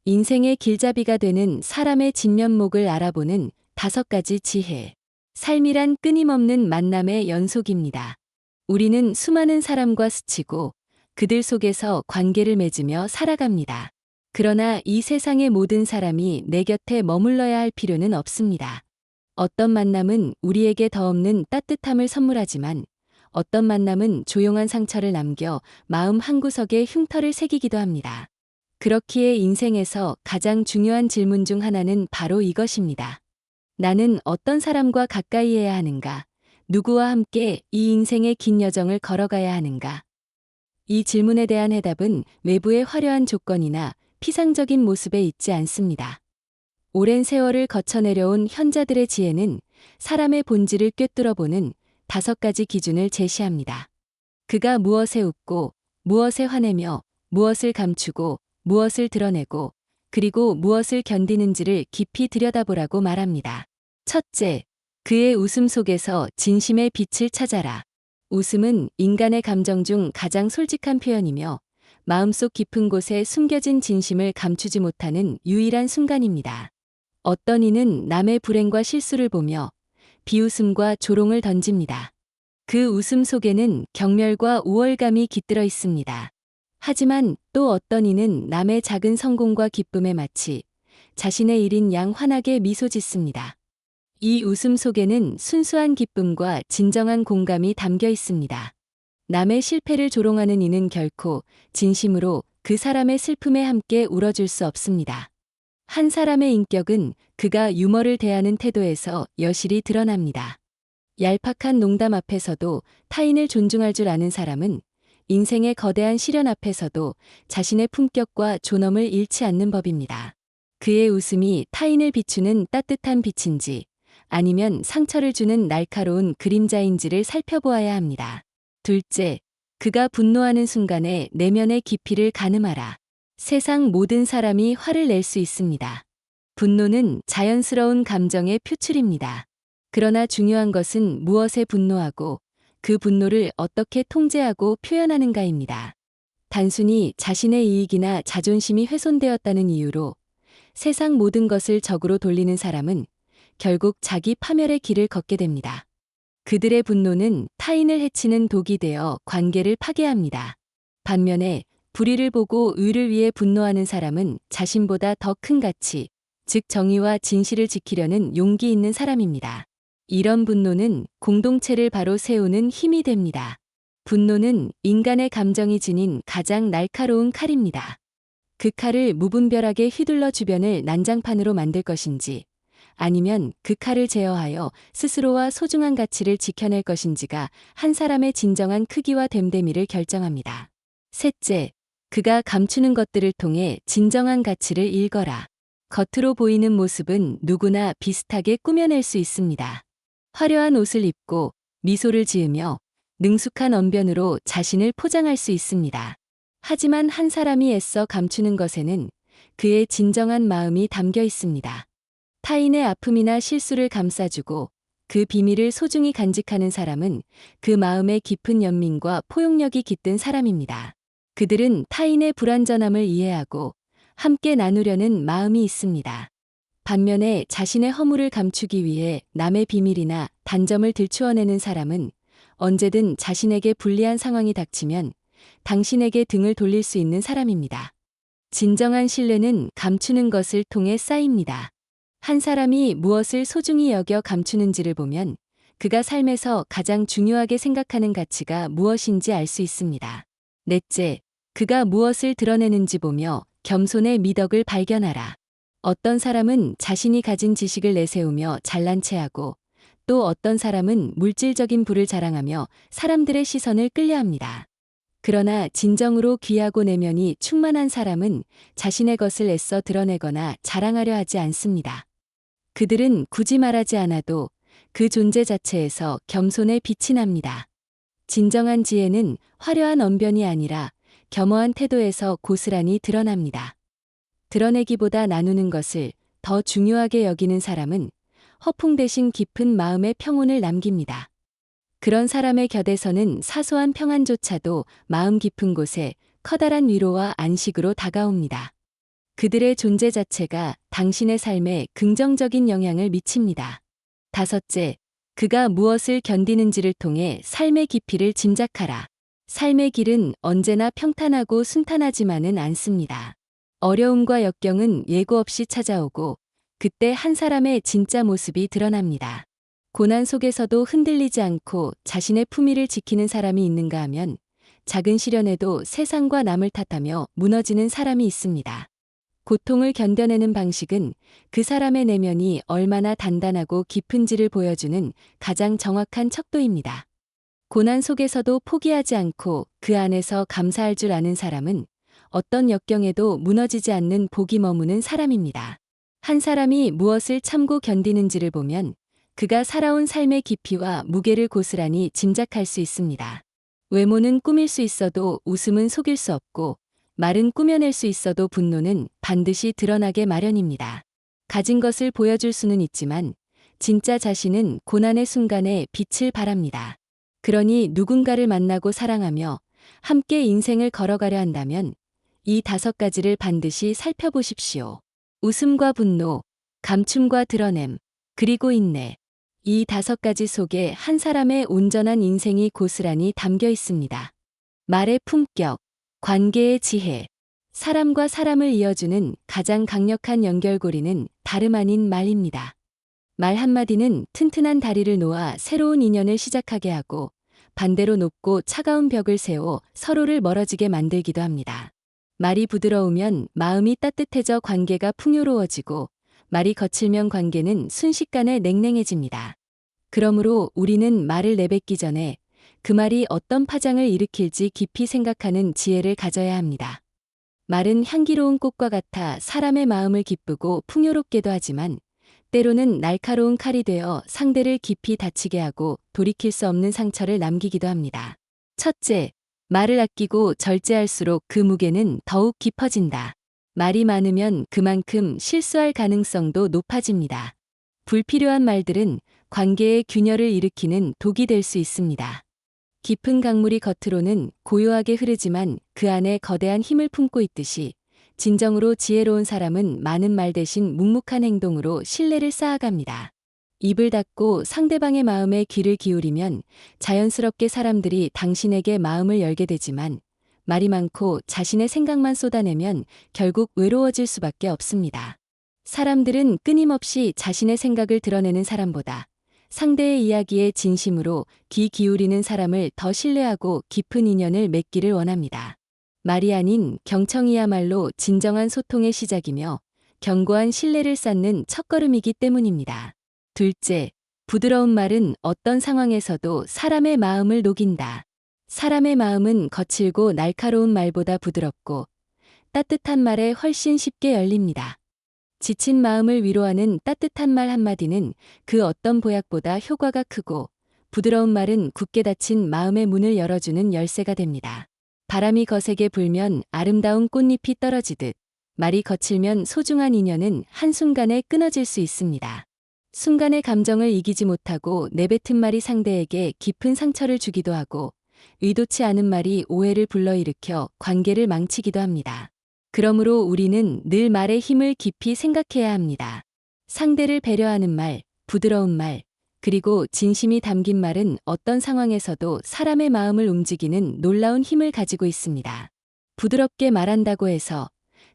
인생의 길잡이가 되는 사람의 진면목을 알아보는 5가지 지혜. 삶이란 끊임없는 만남의 연속입니다. 우리는 수많은 사람과 스치고 그들 속에서 관계를 맺으며 살아갑니다. 그러나 이 세상의 모든 사람이 내 곁에 머물러야 할 필요는 없습니다. 어떤 만남은 우리에게 더 없는 따뜻함을 선물하지만 어떤 만남은 조용한 상처를 남겨 마음 한구석에 흉터를 새기기도 합니다. 그렇기에 인생에서 가장 중요한 질문 중 하나는 바로 이것입니다. 나는 어떤 사람과 가까이 해야 하는가? 누구와 함께 이 인생의 긴 여정을 걸어가야 하는가? 이 질문에 대한 해답은 외부의 화려한 조건이나 피상적인 모습에 있지 않습니다. 오랜 세월을 거쳐 내려온 현자들의 지혜는 사람의 본질을 꿰뚫어보는 5가지 기준을 제시합니다. 그가 무엇에 웃고, 무엇에 화내며, 무엇을 감추고, 무엇을 드러내고, 그리고 무엇을 견디는지를 깊이 들여다보라고 말합니다. 첫째, 그의 웃음 속에서 진심의 빛을 찾아라. 웃음은 인간의 감정 중 가장 솔직한 표현이며 마음속 깊은 곳에 숨겨진 진심을 감추지 못하는 유일한 순간입니다. 어떤 이는 남의 불행과 실수를 보며 비웃음과 조롱을 던집니다. 그 웃음 속에는 경멸과 우월감이 깃들어 있습니다. 하지만 또 어떤 이는 남의 작은 성공과 기쁨에 마치 자신의 일인 양 환하게 미소 짓습니다. 이 웃음 속에는 순수한 기쁨과 진정한 공감이 담겨 있습니다. 남의 실패를 조롱하는 이는 결코 진심으로 그 사람의 슬픔에 함께 울어줄 수 없습니다. 한 사람의 인격은 그가 유머를 대하는 태도에서 여실히 드러납니다. 얄팍한 농담 앞에서도 타인을 존중할 줄 아는 사람은 인생의 거대한 시련 앞에서도 자신의 품격과 존엄을 잃지 않는 법입니다. 그의 웃음이 타인을 비추는 따뜻한 빛인지 아니면 상처를 주는 날카로운 그림자인지를 살펴보아야 합니다. 둘째, 그가 분노하는 순간에 내면의 깊이를 가늠하라. 세상 모든 사람이 화를 낼 수 있습니다. 분노는 자연스러운 감정의 표출입니다. 그러나 중요한 것은 무엇에 분노하고 그 분노를 어떻게 통제하고 표현하는가입니다. 단순히 자신의 이익이나 자존심이 훼손되었다는 이유로 세상 모든 것을 적으로 돌리는 사람은 결국 자기 파멸의 길을 걷게 됩니다. 그들의 분노는 타인을 해치는 독이 되어 관계를 파괴합니다. 반면에 불의를 보고 의를 위해 분노하는 사람은 자신보다 더 큰 가치, 즉 정의와 진실을 지키려는 용기 있는 사람입니다. 이런 분노는 공동체를 바로 세우는 힘이 됩니다. 분노는 인간의 감정이 지닌 가장 날카로운 칼입니다. 그 칼을 무분별하게 휘둘러 주변을 난장판으로 만들 것인지 아니면 그 칼을 제어하여 스스로와 소중한 가치를 지켜낼 것인지가 한 사람의 진정한 크기와 됨됨이를 결정합니다. 셋째, 그가 감추는 것들을 통해 진정한 가치를 읽어라. 겉으로 보이는 모습은 누구나 비슷하게 꾸며낼 수 있습니다. 화려한 옷을 입고 미소를 지으며 능숙한 언변으로 자신을 포장할 수 있습니다. 하지만 한 사람이 애써 감추는 것에는 그의 진정한 마음이 담겨 있습니다. 타인의 아픔이나 실수를 감싸주고 그 비밀을 소중히 간직하는 사람은 그 마음의 깊은 연민과 포용력이 깃든 사람입니다. 그들은 타인의 불완전함을 이해하고 함께 나누려는 마음이 있습니다. 반면에 자신의 허물을 감추기 위해 남의 비밀이나 단점을 들추어내는 사람은 언제든 자신에게 불리한 상황이 닥치면 당신에게 등을 돌릴 수 있는 사람입니다. 진정한 신뢰는 감추는 것을 통해 쌓입니다. 한 사람이 무엇을 소중히 여겨 감추는지를 보면 그가 삶에서 가장 중요하게 생각하는 가치가 무엇인지 알 수 있습니다. 넷째, 그가 무엇을 드러내는지 보며 겸손의 미덕을 발견하라. 어떤 사람은 자신이 가진 지식을 내세우며 잘난 체하고 또 어떤 사람은 물질적인 부를 자랑하며 사람들의 시선을 끌려합니다. 그러나 진정으로 귀하고 내면이 충만한 사람은 자신의 것을 애써 드러내거나 자랑하려 하지 않습니다. 그들은 굳이 말하지 않아도 그 존재 자체에서 겸손의 빛이 납니다. 진정한 지혜는 화려한 언변이 아니라 겸허한 태도에서 고스란히 드러납니다. 드러내기보다 나누는 것을 더 중요하게 여기는 사람은 허풍 대신 깊은 마음의 평온을 남깁니다. 그런 사람의 곁에서는 사소한 평안조차도 마음 깊은 곳에 커다란 위로와 안식으로 다가옵니다. 그들의 존재 자체가 당신의 삶에 긍정적인 영향을 미칩니다. 다섯째, 그가 무엇을 견디는지를 통해 삶의 깊이를 짐작하라. 삶의 길은 언제나 평탄하고 순탄하지만은 않습니다. 어려움과 역경은 예고 없이 찾아오고 그때 한 사람의 진짜 모습이 드러납니다. 고난 속에서도 흔들리지 않고 자신의 품위를 지키는 사람이 있는가 하면 작은 시련에도 세상과 남을 탓하며 무너지는 사람이 있습니다. 고통을 견뎌내는 방식은 그 사람의 내면이 얼마나 단단하고 깊은지를 보여주는 가장 정확한 척도입니다. 고난 속에서도 포기하지 않고 그 안에서 감사할 줄 아는 사람은 어떤 역경에도 무너지지 않는 복이 머무는 사람입니다. 한 사람이 무엇을 참고 견디는지를 보면 그가 살아온 삶의 깊이와 무게를 고스란히 짐작할 수 있습니다. 외모는 꾸밀 수 있어도 웃음은 속일 수 없고 말은 꾸며낼 수 있어도 분노는 반드시 드러나게 마련입니다. 가진 것을 보여줄 수는 있지만 진짜 자신은 고난의 순간에 빛을 발합니다. 그러니 누군가를 만나고 사랑하며 함께 인생을 걸어가려 한다면 이 5가지를 반드시 살펴보십시오. 웃음과 분노, 감춤과 드러냄, 그리고 인내. 이 5가지 속에 한 사람의 온전한 인생이 고스란히 담겨 있습니다. 말의 품격, 관계의 지혜. 사람과 사람을 이어주는 가장 강력한 연결고리는 다름 아닌 말입니다. 말 한마디는 튼튼한 다리를 놓아 새로운 인연을 시작하게 하고 반대로 높고 차가운 벽을 세워 서로를 멀어지게 만들기도 합니다. 말이 부드러우면 마음이 따뜻해져 관계가 풍요로워지고 말이 거칠면 관계는 순식간에 냉랭해집니다. 그러므로 우리는 말을 내뱉기 전에 그 말이 어떤 파장을 일으킬지 깊이 생각하는 지혜를 가져야 합니다. 말은 향기로운 꽃과 같아 사람의 마음을 기쁘고 풍요롭게도 하지만 때로는 날카로운 칼이 되어 상대를 깊이 다치게 하고 돌이킬 수 없는 상처를 남기기도 합니다. 첫째, 말을 아끼고 절제할수록 그 무게는 더욱 깊어진다. 말이 많으면 그만큼 실수할 가능성도 높아집니다. 불필요한 말들은 관계의 균열을 일으키는 독이 될 수 있습니다. 깊은 강물이 겉으로는 고요하게 흐르지만 그 안에 거대한 힘을 품고 있듯이 진정으로 지혜로운 사람은 많은 말 대신 묵묵한 행동으로 신뢰를 쌓아갑니다. 입을 닫고 상대방의 마음에 귀를 기울이면 자연스럽게 사람들이 당신에게 마음을 열게 되지만 말이 많고 자신의 생각만 쏟아내면 결국 외로워질 수밖에 없습니다. 사람들은 끊임없이 자신의 생각을 드러내는 사람보다 상대의 이야기에 진심으로 귀 기울이는 사람을 더 신뢰하고 깊은 인연을 맺기를 원합니다. 말이 아닌 경청이야말로 진정한 소통의 시작이며 견고한 신뢰를 쌓는 첫걸음이기 때문입니다. 둘째, 부드러운 말은 어떤 상황에서도 사람의 마음을 녹인다. 사람의 마음은 거칠고 날카로운 말보다 부드럽고 따뜻한 말에 훨씬 쉽게 열립니다. 지친 마음을 위로하는 따뜻한 말 한마디는 그 어떤 보약보다 효과가 크고 부드러운 말은 굳게 닫힌 마음의 문을 열어주는 열쇠가 됩니다. 바람이 거세게 불면 아름다운 꽃잎이 떨어지듯 말이 거칠면 소중한 인연은 한순간에 끊어질 수 있습니다. 순간의 감정을 이기지 못하고 내뱉은 말이 상대에게 깊은 상처를 주기도 하고 의도치 않은 말이 오해를 불러일으켜 관계를 망치기도 합니다. 그러므로 우리는 늘 말의 힘을 깊이 생각해야 합니다. 상대를 배려하는 말, 부드러운 말, 그리고 진심이 담긴 말은 어떤 상황에서도 사람의 마음을 움직이는 놀라운 힘을 가지고 있습니다. 부드럽게 말한다고 해서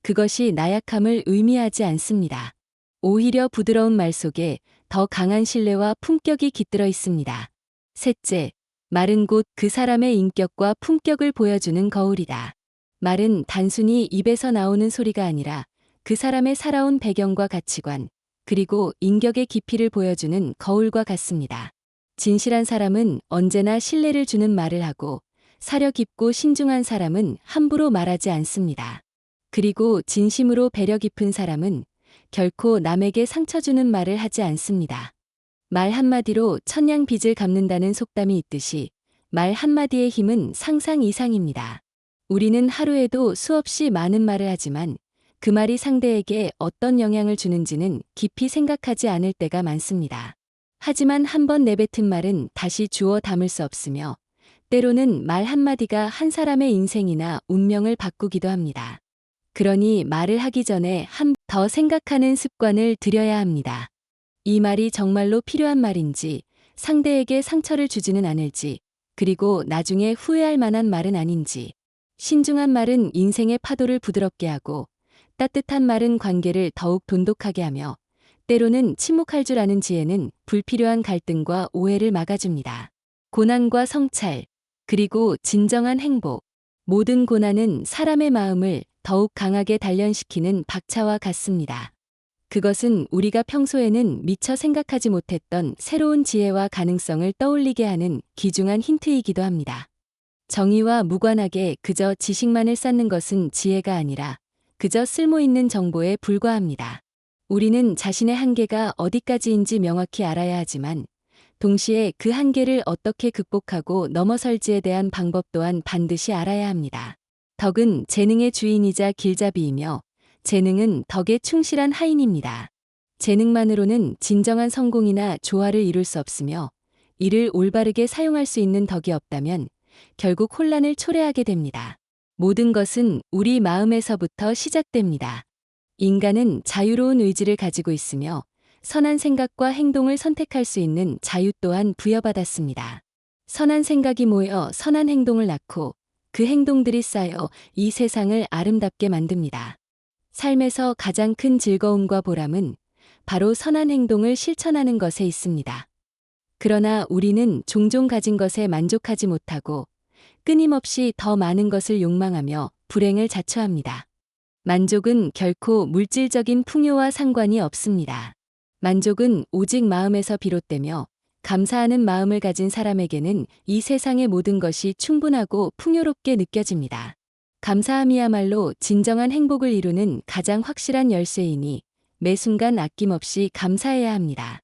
그것이 나약함을 의미하지 않습니다. 오히려 부드러운 말 속에 더 강한 신뢰와 품격이 깃들어 있습니다. 셋째, 말은 곧 그 사람의 인격과 품격을 보여주는 거울이다. 말은 단순히 입에서 나오는 소리가 아니라 그 사람의 살아온 배경과 가치관, 그리고 인격의 깊이를 보여주는 거울과 같습니다. 진실한 사람은 언제나 신뢰를 주는 말을 하고 사려 깊고 신중한 사람은 함부로 말하지 않습니다. 그리고 진심으로 배려 깊은 사람은 결코 남에게 상처 주는 말을 하지 않습니다. 말 한마디로 천냥 빚을 갚는다는 속담이 있듯이 말 한마디의 힘은 상상 이상입니다. 우리는 하루에도 수없이 많은 말을 하지만 그 말이 상대에게 어떤 영향을 주는지는 깊이 생각하지 않을 때가 많습니다. 하지만 한번 내뱉은 말은 다시 주워 담을 수 없으며 때로는 말 한마디가 한 사람의 인생이나 운명을 바꾸기도 합니다. 그러니 말을 하기 전에 한 번 더 생각하는 습관을 들여야 합니다. 이 말이 정말로 필요한 말인지, 상대에게 상처를 주지는 않을지, 그리고 나중에 후회할 만한 말은 아닌지. 신중한 말은 인생의 파도를 부드럽게 하고, 따뜻한 말은 관계를 더욱 돈독하게 하며, 때로는 침묵할 줄 아는 지혜는 불필요한 갈등과 오해를 막아줍니다. 고난과 성찰, 그리고 진정한 행복. 모든 고난은 사람의 마음을 더욱 강하게 단련시키는 박차와 같습니다. 그것은 우리가 평소에는 미처 생각하지 못했던 새로운 지혜와 가능성을 떠올리게 하는 귀중한 힌트이기도 합니다. 정의와 무관하게 그저 지식만을 쌓는 것은 지혜가 아니라 그저 쓸모있는 정보에 불과합니다. 우리는 자신의 한계가 어디까지인지 명확히 알아야 하지만 동시에 그 한계를 어떻게 극복하고 넘어설지에 대한 방법 또한 반드시 알아야 합니다. 덕은 재능의 주인이자 길잡이이며 재능은 덕에 충실한 하인입니다. 재능만으로는 진정한 성공이나 조화를 이룰 수 없으며 이를 올바르게 사용할 수 있는 덕이 없다면 결국 혼란을 초래하게 됩니다. 모든 것은 우리 마음에서부터 시작됩니다. 인간은 자유로운 의지를 가지고 있으며 선한 생각과 행동을 선택할 수 있는 자유 또한 부여받았습니다. 선한 생각이 모여 선한 행동을 낳고 그 행동들이 쌓여 이 세상을 아름답게 만듭니다. 삶에서 가장 큰 즐거움과 보람은 바로 선한 행동을 실천하는 것에 있습니다. 그러나 우리는 종종 가진 것에 만족하지 못하고 끊임없이 더 많은 것을 욕망하며 불행을 자초합니다. 만족은 결코 물질적인 풍요와 상관이 없습니다. 만족은 오직 마음에서 비롯되며 감사하는 마음을 가진 사람에게는 이 세상의 모든 것이 충분하고 풍요롭게 느껴집니다. 감사함이야말로 진정한 행복을 이루는 가장 확실한 열쇠이니 매 순간 아낌없이 감사해야 합니다.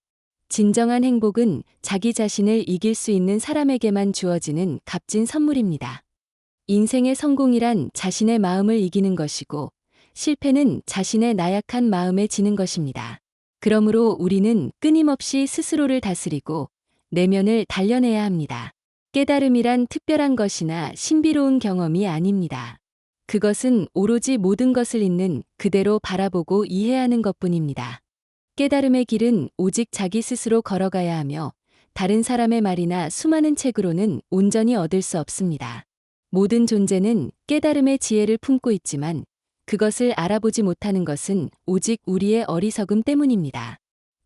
진정한 행복은 자기 자신을 이길 수 있는 사람에게만 주어지는 값진 선물입니다. 인생의 성공이란 자신의 마음을 이기는 것이고 실패는 자신의 나약한 마음에 지는 것입니다. 그러므로 우리는 끊임없이 스스로를 다스리고 내면을 단련해야 합니다. 깨달음이란 특별한 것이나 신비로운 경험이 아닙니다. 그것은 오로지 모든 것을 있는 그대로 바라보고 이해하는 것뿐입니다. 깨달음의 길은 오직 자기 스스로 걸어가야 하며 다른 사람의 말이나 수많은 책으로는 온전히 얻을 수 없습니다. 모든 존재는 깨달음의 지혜를 품고 있지만 그것을 알아보지 못하는 것은 오직 우리의 어리석음 때문입니다.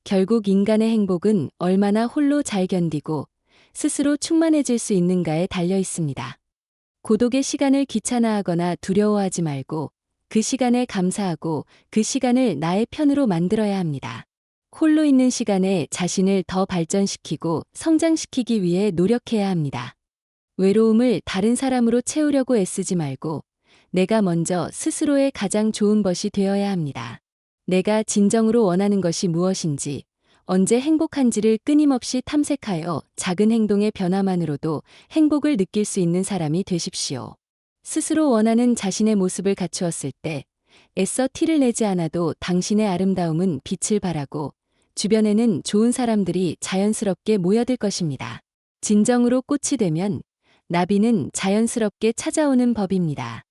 결국 인간의 행복은 얼마나 홀로 잘 견디고 스스로 충만해질 수 있는가에 달려 있습니다. 고독의 시간을 귀찮아하거나 두려워하지 말고 그 시간에 감사하고 그 시간을 나의 편으로 만들어야 합니다. 홀로 있는 시간에 자신을 더 발전시키고 성장시키기 위해 노력해야 합니다. 외로움을 다른 사람으로 채우려고 애쓰지 말고 내가 먼저 스스로의 가장 좋은 것이 되어야 합니다. 내가 진정으로 원하는 것이 무엇인지, 언제 행복한지를 끊임없이 탐색하여 작은 행동의 변화만으로도 행복을 느낄 수 있는 사람이 되십시오. 스스로 원하는 자신의 모습을 갖추었을 때 애써 티를 내지 않아도 당신의 아름다움은 빛을 발하고 주변에는 좋은 사람들이 자연스럽게 모여들 것입니다. 진정으로 꽃이 되면 나비는 자연스럽게 찾아오는 법입니다.